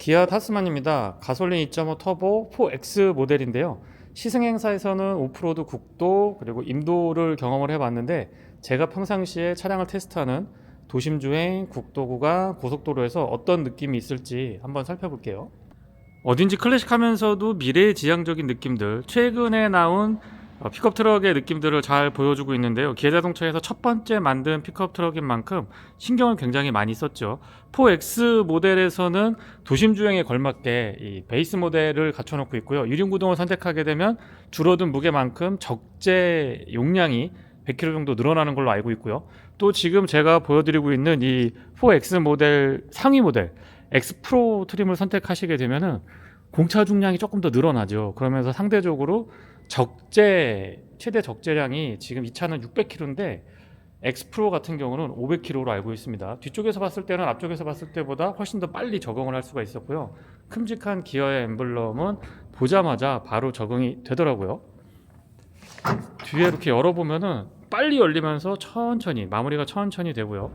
기아 타스만입니다. 가솔린 2.5 터보 4X 모델인데요. 시승행사에서는 오프로드 국도 그리고 임도를 경험을 해봤는데, 제가 평상시에 차량을 테스트하는 도심주행, 국도 구간, 고속도로에서 어떤 느낌이 있을지 한번 살펴볼게요. 어딘지 클래식하면서도 미래지향적인 느낌들, 최근에 나온 픽업 트럭의 느낌들을 잘 보여주고 있는데요. 기아자동차에서 첫 번째 만든 픽업 트럭인 만큼 신경을 굉장히 많이 썼죠. 4X 모델에서는 도심 주행에 걸맞게 이 베이스 모델을 갖춰놓고 있고요. 유륜구동을 선택하게 되면 줄어든 무게만큼 적재 용량이 100kg 정도 늘어나는 걸로 알고 있고요. 또 지금 제가 보여드리고 있는 이 4X 모델 상위 모델 X 프로 트림을 선택하시게 되면은 공차 중량이 조금 더 늘어나죠. 그러면서 상대적으로 최대 적재량이 지금 이 차는 600kg인데 X 프로 같은 경우는 500kg로 알고 있습니다. 뒤쪽에서 봤을 때는 앞쪽에서 봤을 때보다 훨씬 더 빨리 적응을 할 수가 있었고요. 큼직한 기어의 엠블럼은 보자마자 바로 적응이 되더라고요. 뒤에 이렇게 열어보면은 빨리 열리면서 천천히 마무리가 천천히 되고요.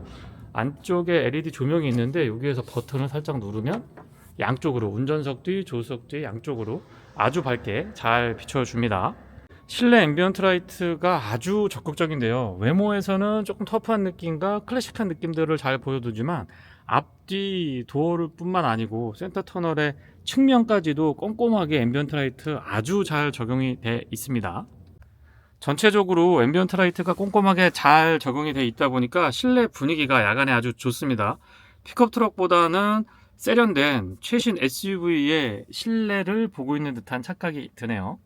안쪽에 LED 조명이 있는데 여기에서 버튼을 살짝 누르면 양쪽으로, 운전석 뒤, 조수석 뒤 양쪽으로 아주 밝게 잘 비춰줍니다. 실내 앰비언트 라이트가 아주 적극적인데요. 외모에서는 조금 터프한 느낌과 클래식한 느낌들을 잘 보여주지만 앞뒤 도어를 뿐만 아니고 센터 터널의 측면까지도 꼼꼼하게 앰비언트 라이트 아주 잘 적용이 돼 있습니다. 전체적으로 앰비언트 라이트가 꼼꼼하게 잘 적용이 돼 있다 보니까 실내 분위기가 야간에 아주 좋습니다. 픽업 트럭보다는 세련된 최신 SUV의 실내를 보고 있는 듯한 착각이 드네요.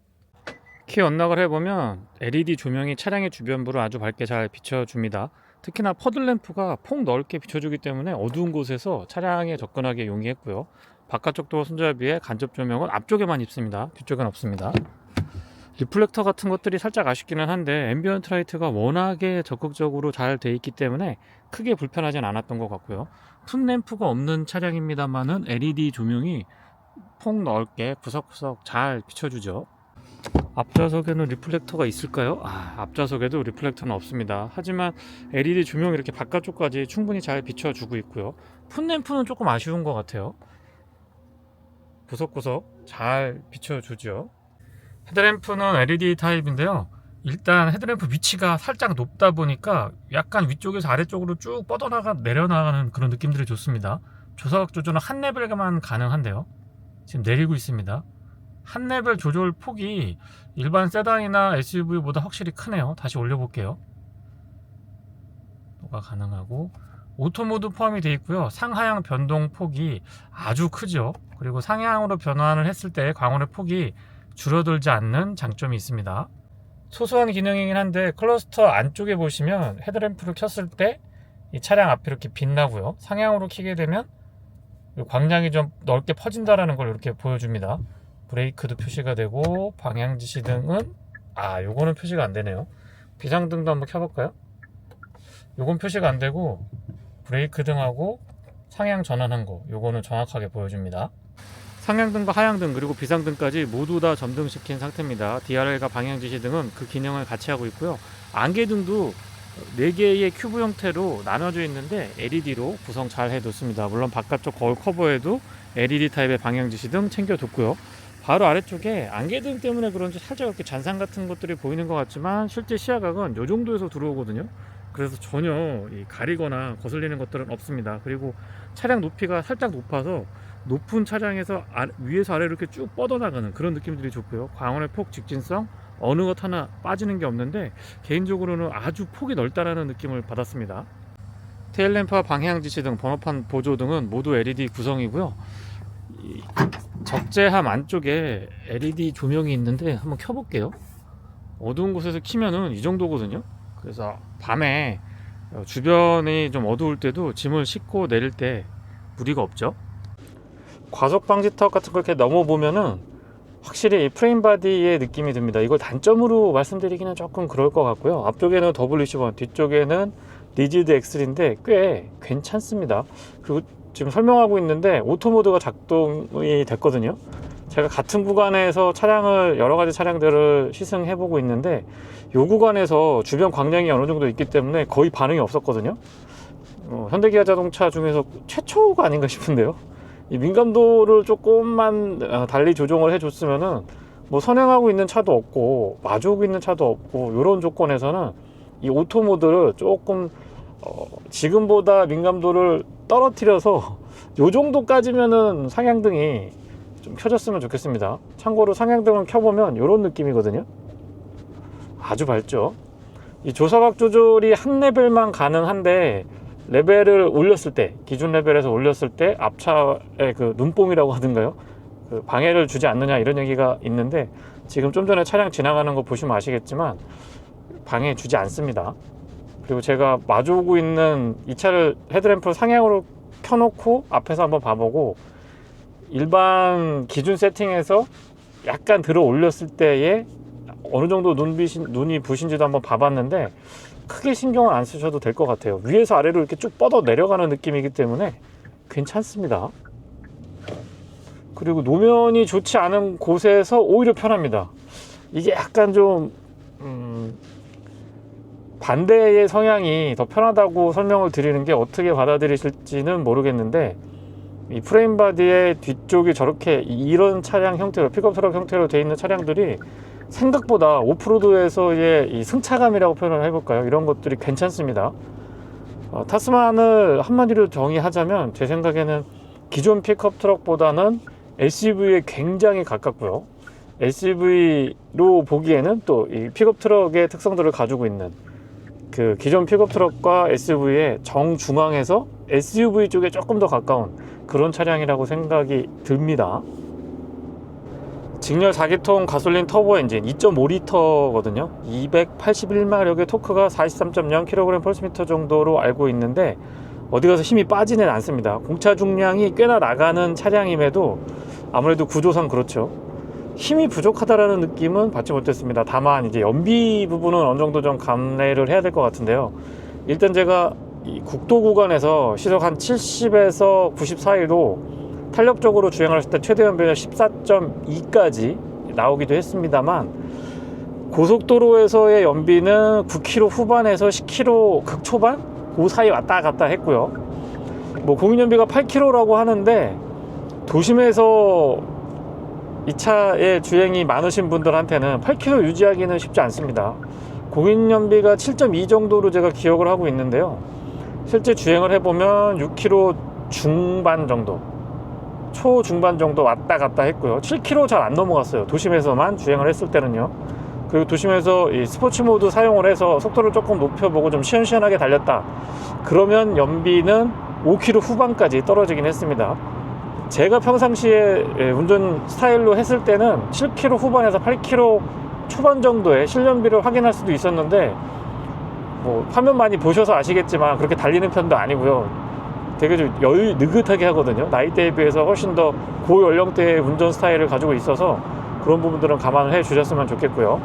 키 언락을 해보면 LED 조명이 차량의 주변부를 아주 밝게 잘 비춰줍니다. 특히나 퍼들램프가 폭 넓게 비춰주기 때문에 어두운 곳에서 차량에 접근하기 용이했고요. 바깥쪽 도어 손잡이에 간접 조명은 앞쪽에만 있습니다. 뒤쪽엔 없습니다. 리플렉터 같은 것들이 살짝 아쉽기는 한데 앰비언트 라이트가 워낙에 적극적으로 잘 돼 있기 때문에 크게 불편하진 않았던 것 같고요. 풋램프가 없는 차량입니다만은 LED 조명이 폭 넓게 구석구석 잘 비춰주죠. 앞좌석에는 리플렉터가 있을까요? 앞좌석에도 리플렉터는 없습니다. 하지만 LED 조명이 이렇게 바깥쪽까지 충분히 잘 비춰주고 있고요. 풋램프는 조금 아쉬운 것 같아요. 구석구석 잘 비춰주죠. 헤드램프는 LED 타입인데요. 일단 헤드램프 위치가 살짝 높다 보니까 약간 위쪽에서 아래쪽으로 쭉 내려나가는 그런 느낌들이 좋습니다. 조사각 조절은 한 레벨만 가능한데요. 지금 내리고 있습니다. 한 레벨 조절 폭이 일반 세단이나 SUV보다 확실히 크네요. 다시 올려볼게요. 또가 가능하고 오토 모드 포함이 되어 있고요. 상하향 변동 폭이 아주 크죠. 그리고 상향으로 변환을 했을 때 광원의 폭이 줄어들지 않는 장점이 있습니다. 소소한 기능이긴 한데 클러스터 안쪽에 보시면 헤드램프를 켰을 때 이 차량 앞이 이렇게 빛나고요. 상향으로 켜게 되면 광량이 좀 넓게 퍼진다라는 걸 이렇게 보여줍니다. 브레이크도 표시가 되고 방향 지시등은 요거는 표시가 안 되네요. 비상등도 한번 켜볼까요? 요건 표시가 안 되고 브레이크 등하고 상향 전환한 거 요거는 정확하게 보여줍니다. 상향등과 하향등 그리고 비상등까지 모두 다 점등시킨 상태입니다. DRL과 방향지시등은 그 기능을 같이 하고 있고요. 안개등도 4개의 큐브 형태로 나눠져 있는데 LED로 구성 잘 해뒀습니다. 물론 바깥쪽 거울 커버에도 LED 타입의 방향지시등 챙겨뒀고요. 바로 아래쪽에 안개등 때문에 그런지 살짝 이렇게 잔상 같은 것들이 보이는 것 같지만 실제 시야각은 이 정도에서 들어오거든요. 그래서 전혀 가리거나 거슬리는 것들은 없습니다. 그리고 차량 높이가 살짝 높아서 높은 차량에서 위에서 아래로 이렇게 쭉 뻗어나가는 그런 느낌들이 좋고요. 광원의 폭, 직진성 어느 것 하나 빠지는 게 없는데 개인적으로는 아주 폭이 넓다라는 느낌을 받았습니다. 테일램프와 방향지시 등 번호판 보조 등은 모두 LED 구성이고요. 적재함 안쪽에 LED 조명이 있는데 한번 켜볼게요. 어두운 곳에서 키면은 이 정도거든요. 그래서 밤에 주변이 좀 어두울 때도 짐을 싣고 내릴 때 무리가 없죠. 과속 방지턱 같은 걸 이렇게 넘어보면은 확실히 프레임 바디의 느낌이 듭니다. 이걸 단점으로 말씀드리기는 조금 그럴 것 같고요. 앞쪽에는 WC1, 뒤쪽에는 리지드 엑셀인데 꽤 괜찮습니다. 그리고 지금 설명하고 있는데 오토 모드가 작동이 됐거든요. 제가 같은 구간에서 여러 가지 차량들을 시승해 보고 있는데 이 구간에서 주변 광량이 어느 정도 있기 때문에 거의 반응이 없었거든요. 현대기아 자동차 중에서 최초가 아닌가 싶은데요. 이 민감도를 조금만 달리 조정을 해줬으면은 뭐 선행하고 있는 차도 없고 마주오고 있는 차도 없고 이런 조건에서는 이 오토 모드를 조금 지금보다 민감도를 떨어뜨려서 요 정도까지면은 상향등이 좀 켜졌으면 좋겠습니다. 참고로 상향등을 켜보면 이런 느낌이거든요. 아주 밝죠. 이 조사각 조절이 한 레벨만 가능한데 레벨을 올렸을 때, 기준 레벨에서 올렸을 때 앞차의 그 눈뽕이라고 하던가요, 그 방해를 주지 않느냐 이런 얘기가 있는데, 지금 좀 전에 차량 지나가는 거 보시면 아시겠지만 방해 주지 않습니다. 그리고 제가 마주오고 있는 이 차를 헤드램프를 상향으로 켜놓고 앞에서 한번 봐보고 일반 기준 세팅에서 약간 들어 올렸을 때에 어느 정도 눈이 부신지도 한번 봐봤는데 크게 신경을 안 쓰셔도 될 것 같아요. 위에서 아래로 이렇게 쭉 뻗어 내려가는 느낌이기 때문에 괜찮습니다. 그리고 노면이 좋지 않은 곳에서 오히려 편합니다. 이게 약간 좀 반대의 성향이 더 편하다고 설명을 드리는 게 어떻게 받아들이실지는 모르겠는데, 이 프레임 바디의 뒤쪽이 저렇게 이런 차량 형태로, 픽업 트럭 형태로 되어 있는 차량들이 생각보다 오프로드에서의 이 승차감이라고 표현을 해볼까요? 이런 것들이 괜찮습니다. 타스만을 한마디로 정의하자면 제 생각에는 기존 픽업 트럭보다는 SUV에 굉장히 가깝고요. SUV로 보기에는 또 이 픽업 트럭의 특성들을 가지고 있는 그 기존 픽업 트럭과 SUV의 정중앙에서 SUV 쪽에 조금 더 가까운 그런 차량이라고 생각이 듭니다. 직렬 4기통 가솔린 터보 엔진 2.5L거든요. 281마력의 토크가 43.0kg/m 정도로 알고 있는데 어디 가서 힘이 빠지는 않습니다. 공차 중량이 꽤나 나가는 차량임에도 아무래도 구조상 그렇죠. 힘이 부족하다라는 느낌은 받지 못했습니다. 다만 이제 연비 부분은 어느 정도 좀 감내를 해야 될 것 같은데요. 일단 제가 이 국도 구간에서 시속 한 70에서 90 사이로 탄력적으로 주행을 했을 때 최대 연비는 14.2까지 나오기도 했습니다만, 고속도로에서의 연비는 9km 후반에서 10km 극초반? 그 사이 왔다 갔다 했고요. 뭐 공인연비가 8km라고 하는데 도심에서 이 차의 주행이 많으신 분들한테는 8km 유지하기는 쉽지 않습니다. 공인연비가 7.2 정도로 제가 기억을 하고 있는데요. 실제 주행을 해보면 6km 중반 정도, 초중반 정도 왔다 갔다 했고요. 7km 잘 안 넘어갔어요. 도심에서만 주행을 했을 때는요. 그리고 도심에서 이 스포츠 모드 사용을 해서 속도를 조금 높여보고 좀 시원시원하게 달렸다 그러면 연비는 5km 후반까지 떨어지긴 했습니다. 제가 평상시에 운전 스타일로 했을 때는 7km 후반에서 8km 초반 정도의 실연비를 확인할 수도 있었는데, 뭐 화면 많이 보셔서 아시겠지만 그렇게 달리는 편도 아니고요. 되게 좀 여유 느긋하게 하거든요. 나이대에 비해서 훨씬 더 고연령대의 운전 스타일을 가지고 있어서 그런 부분들은 감안을 해 주셨으면 좋겠고요.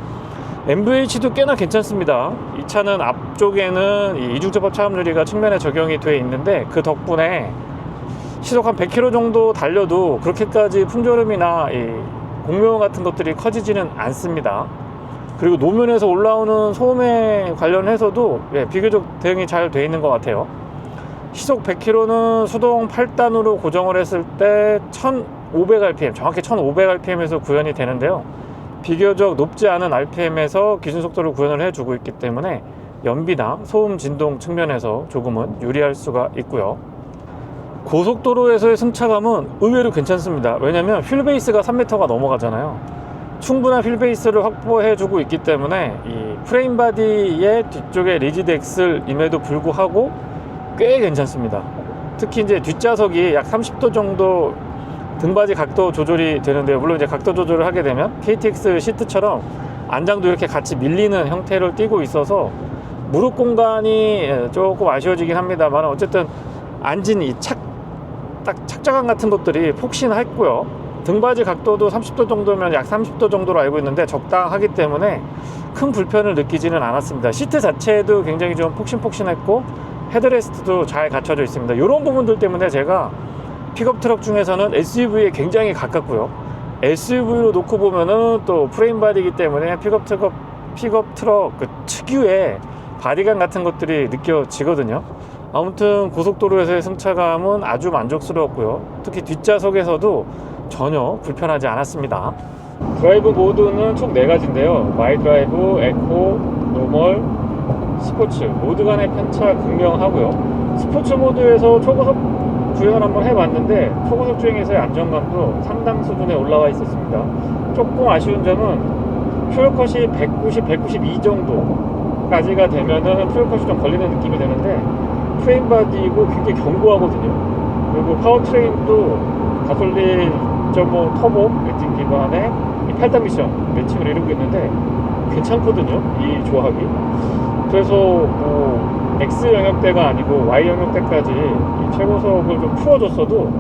MVH도 꽤나 괜찮습니다. 이 차는 앞쪽에는 이 이중접합 차음 유리가 측면에 적용이 되어 있는데 그 덕분에 시속 한 100km 정도 달려도 그렇게까지 풍절음이나 이 공명 같은 것들이 커지지는 않습니다. 그리고 노면에서 올라오는 소음에 관련해서도 비교적 대응이 잘 되어 있는 것 같아요. 시속 100km는 수동 8단으로 고정을 했을 때 1500rpm, 정확히 1500rpm에서 구현이 되는데요. 비교적 높지 않은 rpm에서 기준속도를 구현을 해주고 있기 때문에 연비나 소음 진동 측면에서 조금은 유리할 수가 있고요. 고속도로에서의 승차감은 의외로 괜찮습니다. 왜냐면 휠베이스가 3m가 넘어가잖아요. 충분한 휠베이스를 확보해주고 있기 때문에 이 프레임 바디의 뒤쪽에 리지드 엑셀임에도 불구하고 꽤 괜찮습니다. 특히 이제 뒷좌석이 약 30도 정도 등받이 각도 조절이 되는데요. 물론 이제 각도 조절을 하게 되면 KTX 시트처럼 안장도 이렇게 같이 밀리는 형태를 띠고 있어서 무릎 공간이 조금 아쉬워지긴 합니다만, 어쨌든 앉은 이 착장감 같은 것들이 폭신했고요. 등받이 각도도 30도 정도면 약 30도 정도로 알고 있는데 적당하기 때문에 큰 불편을 느끼지는 않았습니다. 시트 자체도 굉장히 좀 폭신폭신했고 헤드레스트도 잘 갖춰져 있습니다. 이런 부분들 때문에 제가 픽업 트럭 중에서는 SUV에 굉장히 가깝고요. SUV로 놓고 보면은 또 프레임 바디이기 때문에 픽업 트럭 그 특유의 바디감 같은 것들이 느껴지거든요. 아무튼 고속도로에서의 승차감은 아주 만족스러웠고요. 특히 뒷좌석에서도 전혀 불편하지 않았습니다. 드라이브 모드는 총 4가지인데요. 마이 드라이브, 에코, 노멀, 스포츠 모드 간의 편차 극명하고요. 스포츠 모드에서 초고속 주행을 한번 해봤는데 초고속 주행에서의 안정감도 상당 수준에 올라와 있었습니다. 조금 아쉬운 점은 퓨얼컷이 190, 192 정도까지가 되면은 퓨얼컷이 좀 걸리는 느낌이 드는데 프레임바디고 굉장히 견고하거든요. 그리고 파워트레인도 가솔린 2.5 터보 엔진 기반의 8단 미션 매칭을 이루고 있는데 괜찮거든요, 이 조합이. 그래서 뭐 X 영역대가 아니고 Y 영역대까지 이 최고속을 좀 풀어줬어도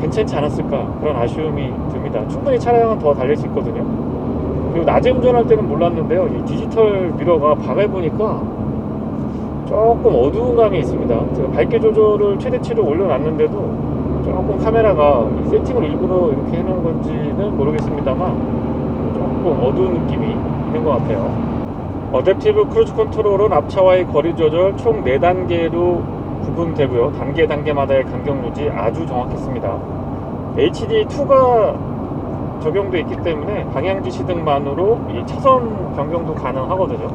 괜찮지 않았을까, 그런 아쉬움이 듭니다. 충분히 차량은 더 달릴 수 있거든요. 그리고 낮에 운전할 때는 몰랐는데요, 이 디지털 미러가 밤에 보니까 조금 어두운 감이 있습니다. 제가 밝기 조절을 최대치로 올려놨는데도 조금 카메라가 세팅을 일부러 이렇게 해놓은 건지는 모르겠습니다만 조금 어두운 느낌이 있는 것 같아요. 어댑티브 크루즈 컨트롤은 앞차와의 거리 조절 총 4단계로 구분되고요. 단계마다의 간격 유지 아주 정확했습니다. HD2가 적용되어 있기 때문에 방향 지시 등만으로 이 차선 변경도 가능하거든요.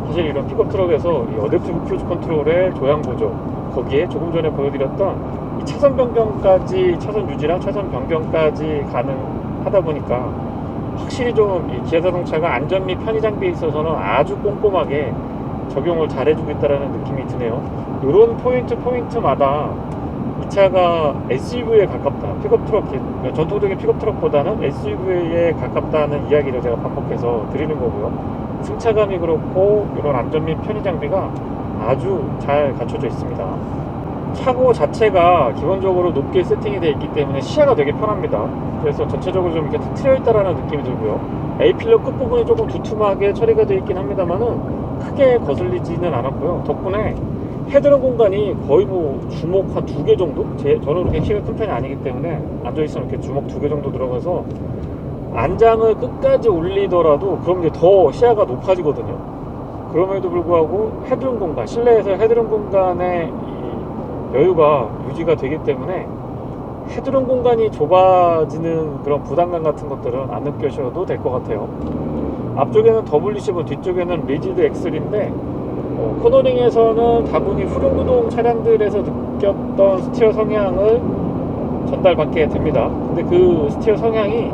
사실 이런 픽업 트럭에서 이 어댑티브 크루즈 컨트롤의 조향 보조, 거기에 조금 전에 보여드렸던 이 차선 변경까지, 차선 유지랑 차선 변경까지 가능하다 보니까 확실히 좀 이 기아 자동차가 안전 및 편의 장비에 있어서는 아주 꼼꼼하게 적용을 잘 해주고 있다는 느낌이 드네요. 이런 포인트마다 이 차가 SUV에 가깝다, 픽업 트럭, 전통적인 픽업 트럭보다는 SUV에 가깝다는 이야기를 제가 반복해서 드리는 거고요. 승차감이 그렇고 이런 안전 및 편의 장비가 아주 잘 갖춰져 있습니다. 차고 자체가 기본적으로 높게 세팅이 되어 있기 때문에 시야가 되게 편합니다. 그래서 전체적으로 좀 이렇게 트여 있다라는 느낌이 들고요. A필러 끝부분이 조금 두툼하게 처리가 되어 있긴 합니다만은 크게 거슬리지는 않았고요. 덕분에 헤드룸 공간이 거의 뭐 주먹 한 2개 정도? 저는 그렇게 키가 큰 편이 아니기 때문에 앉아있으면 이렇게 주먹 2개 정도 들어가서 안장을 끝까지 올리더라도 그럼 이제 더 시야가 높아지거든요. 그럼에도 불구하고 헤드룸 공간, 실내에서 헤드룸 공간의 여유가 유지가 되기 때문에 헤드룸 공간이 좁아지는 그런 부담감 같은 것들은 안 느껴셔도 될 것 같아요. 앞쪽에는 WC7, 뒤쪽에는 리지드 엑셀인데 코너링에서는 다분히 후륜구동 차량들에서 느꼈던 스티어 성향을 전달받게 됩니다. 근데 그 스티어 성향이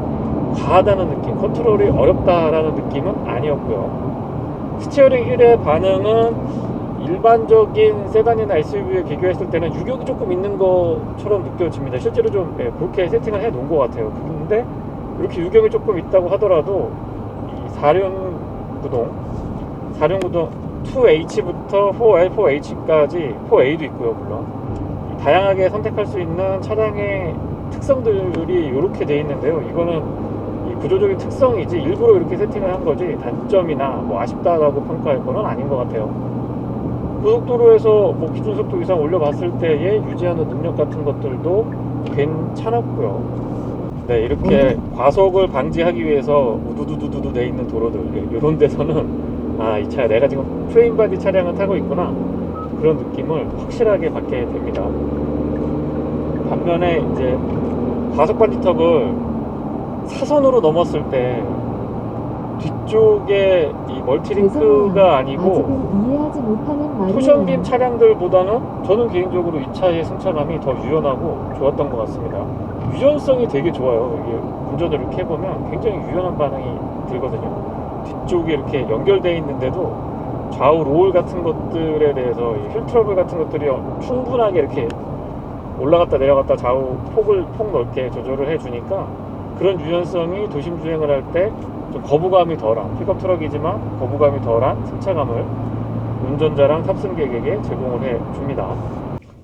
과하다는 느낌, 컨트롤이 어렵다라는 느낌은 아니었고요. 스티어링 휠의 반응은 일반적인 세단이나 SUV에 비교했을 때는 유격이 조금 있는 것처럼 느껴집니다. 실제로 좀 그렇게 세팅을 해 놓은 것 같아요. 근데 이렇게 유격이 조금 있다고 하더라도 이 4륜구동 2H부터 4L, 4H까지 4A도 있고요. 물론 다양하게 선택할 수 있는 차량의 특성들이 이렇게 되어 있는데요. 이거는 이 구조적인 특성이지 일부러 이렇게 세팅을 한 거지 단점이나 뭐 아쉽다라고 평가할 거는 아닌 것 같아요. 고속도로에서 뭐 기준속도 이상 올려봤을 때의 유지하는 능력 같은 것들도 괜찮았고요. 네, 이렇게 과속을 방지하기 위해서 우두두두두 돼 있는 도로들, 이런 데서는 이 차 내가 지금 프레임바디 차량을 타고 있구나, 그런 느낌을 확실하게 받게 됩니다. 반면에 이제 과속 방지턱을 사선으로 넘었을 때 뒤쪽에 이 멀티링크가 아니고 토션빔 차량들보다는 저는 개인적으로 이 차의 승차감이 더 유연하고 좋았던 것 같습니다. 유연성이 되게 좋아요. 이게 운전을 이렇게 해보면 굉장히 유연한 반응이 들거든요. 뒤쪽에 이렇게 연결되어 있는데도 좌우 롤 같은 것들에 대해서 휠 트러블 같은 것들이 충분하게 이렇게 올라갔다 내려갔다 좌우 폭 넓게 조절을 해주니까 그런 유연성이 도심 주행을 할 때 좀 거부감이 덜한, 픽업 트럭이지만 거부감이 덜한 승차감을 운전자랑 탑승객에게 제공을 해줍니다.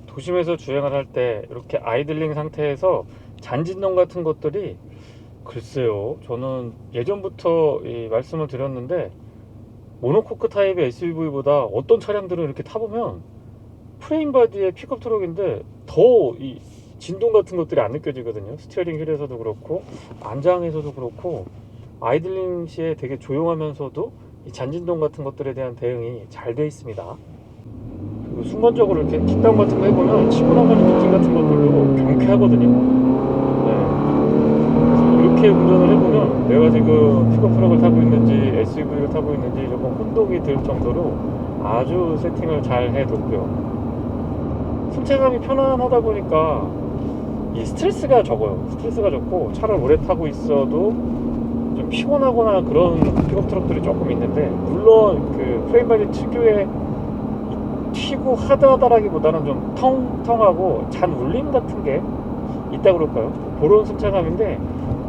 도심에서 주행을 할 때 이렇게 아이들링 상태에서 잔진동 같은 것들이, 글쎄요, 저는 예전부터 말씀을 드렸는데 모노코크 타입의 SUV보다 어떤 차량들은 이렇게 타보면 프레임바디의 픽업 트럭인데 더 이 진동 같은 것들이 안 느껴지거든요. 스티어링 휠에서도 그렇고 안장에서도 그렇고 아이들링 시에 되게 조용하면서도 이 잔진동 같은 것들에 대한 대응이 잘 되어 있습니다. 그 순간적으로 이렇게 킥다운 같은 거 해보면 치고 나가는 느낌 같은 것들도 경쾌하거든요. 네. 그래서 이렇게 운전을 해보면 내가 지금 픽업 트럭을 타고 있는지 SUV를 타고 있는지 조금 혼동이 들 정도로 아주 세팅을 잘 해뒀고요. 승차감이 편안하다 보니까 이 스트레스가 적어요. 스트레스가 적고 차를 오래 타고 있어도 좀 피곤하거나 그런 픽업 트럭들이 조금 있는데, 물론 그 프레임바디 특유의 튀고 하드하다라기보다는 좀 텅텅하고 잔 울림 같은 게 있다 그럴까요? 그런 승차감인데,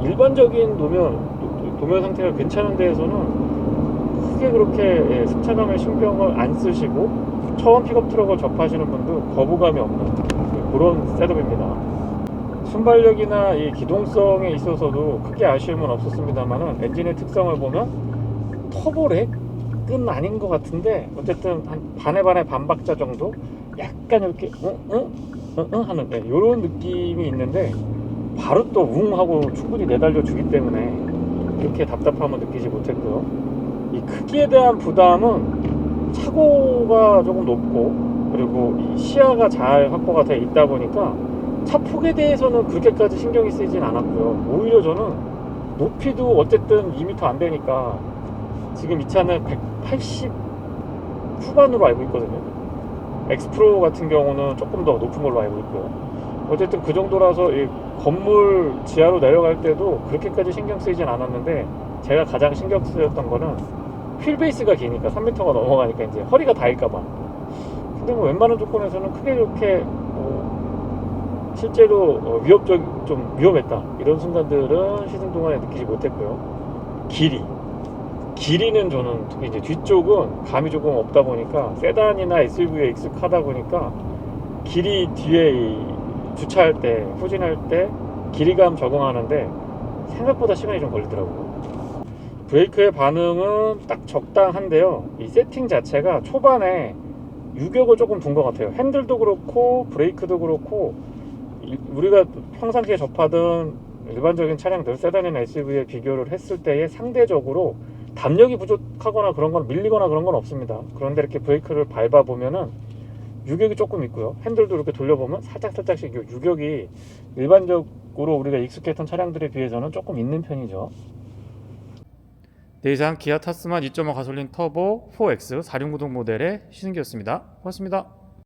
일반적인 도면 상태가 괜찮은 데에서는 크게 그렇게 승차감에 신경을 안 쓰시고 처음 픽업 트럭을 접하시는 분도 거부감이 없는 그런 셋업입니다. 순발력이나 이 기동성에 있어서도 크게 아쉬움은 없었습니다만은, 엔진의 특성을 보면 터보렉은 아닌 것 같은데 어쨌든 한 반에 반박자 정도 약간 이렇게 하는 이런 느낌이 있는데, 바로 또 웅 하고 충분히 내달려 주기 때문에 그렇게 답답함은 느끼지 못했고요. 이 크기에 대한 부담은 차고가 조금 높고 그리고 이 시야가 잘 확보가 돼 있다 보니까 차 폭에 대해서는 그렇게까지 신경이 쓰이진 않았고요. 오히려 저는 높이도 어쨌든 2m 안 되니까, 지금 이 차는 180 후반으로 알고 있거든요. 엑스프로 같은 경우는 조금 더 높은 걸로 알고 있고요. 어쨌든 그 정도라서 이 건물 지하로 내려갈 때도 그렇게까지 신경 쓰이진 않았는데, 제가 가장 신경 쓰였던 거는 휠베이스가 기니까 3m가 넘어가니까 이제 허리가 닿을까봐. 근데 뭐 웬만한 조건에서는 크게 그렇게 실제로 좀 위험했다 이런 순간들은 시승 동안에 느끼지 못했고요. 길이는 저는 특히 이제 뒤쪽은 감이 조금 없다 보니까, 세단이나 SUV에 익숙하다 보니까 길이 뒤에 주차할 때, 후진할 때 길이감 적응하는데 생각보다 시간이 좀 걸리더라고요. 브레이크의 반응은 딱 적당한데요. 이 세팅 자체가 초반에 유격을 조금 둔 것 같아요. 핸들도 그렇고 브레이크도 그렇고, 우리가 평상시에 접하던 일반적인 차량들, 세단이나 SUV에 비교를 했을 때에 상대적으로 담력이 부족하거나 그런 건, 밀리거나 그런 건 없습니다. 그런데 이렇게 브레이크를 밟아 보면은 유격이 조금 있고요. 핸들도 이렇게 돌려보면 살짝씩 유격이 일반적으로 우리가 익숙했던 차량들에 비해서는 조금 있는 편이죠. 네, 이상 기아 타스만 2.5 가솔린 터보 4X 4륜구동 모델의 시승기였습니다. 고맙습니다.